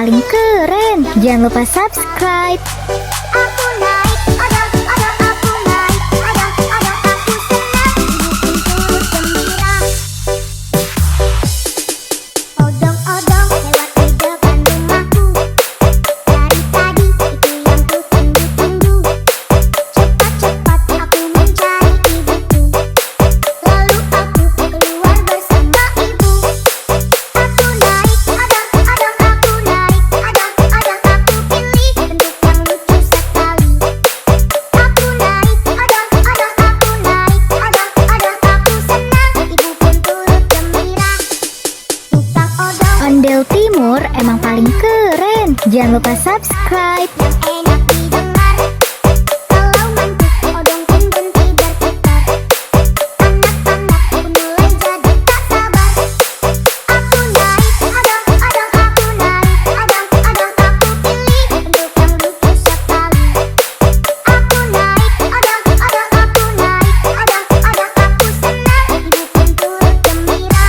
paling keren. Jangan lupa subscribe. Aku naik, odong, odong, aku naik, odong, odong, aku senang, hidupku gembira. Odong, odong, lewat di depan rumahku. Dari tadi itu yang ku tunggu-tunggu. Cepat-cepat aku mencari ibuku. Lalu aku keluar bersama ibu. Aku naik, odong, odong, aku naik, odong, odong, aku pilih bentuk yang lucu sekali. Aku naik, odong, odong, aku naik, odong, odong, aku senang, ibu pun turut gembira. Tukang odong Ondel Timur emang paling keren. Jangan lupa subscribe. yang enak didengar. Kalau mantuk odong pun berhenti berputar. Anak-anak pun mulai jadi tak sabar. Aku naik, odong, odong, aku naik, odong, odong, aku pilih bentuk yang lucu sekali. Aku naik, odong, odong, aku naik, odong, odong, aku senang, ibu pun turut gembira.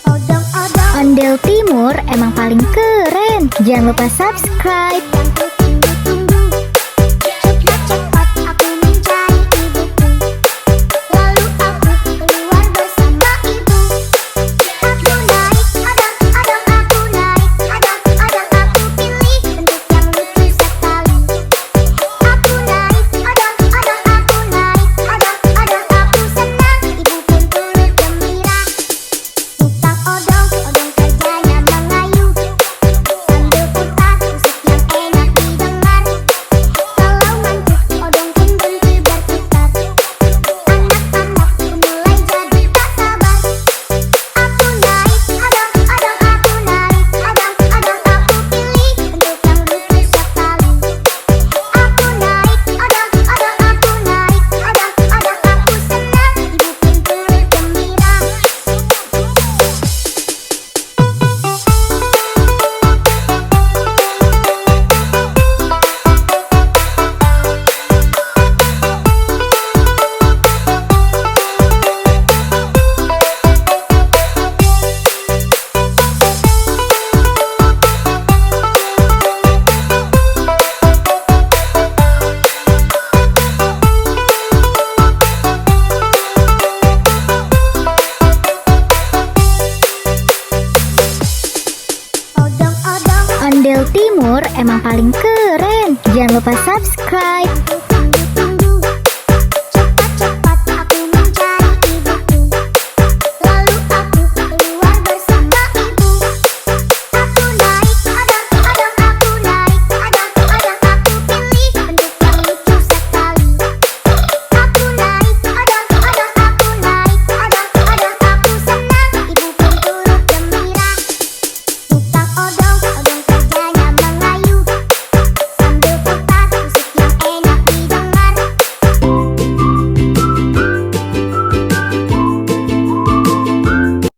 Odong, odong Ondel Timur emang paling keren. Jangan lupa subscribe. yang ku tunggu-tunggu. Cepat-cepat aku mencari ibuku. Lalu aku keluar bersama ibu. Aku naik, odong, odong, aku naik, odong, odong, aku pilih bentuk yang lucu sekali. Aku naik, odong, odong, aku naik, odong, odong, aku senang, ibu pun turut gembira. Tukang odong, odong kerjanya mengayuh sambil putar musik yang enak didengar. Kalau mantuk odong pun berhenti berputar. Anak-anak pun mulai jadi tak sabar. Aku naik, odong, odong, aku naik, odong, odong, aku pilih bentuk yang lucu sekali. Aku naik, odong, odong, aku naik, odong, odong, aku senang, ibu pun turut gembira. Odong, odong Ondel Timur emang paling keren. Jangan lupa subscribe.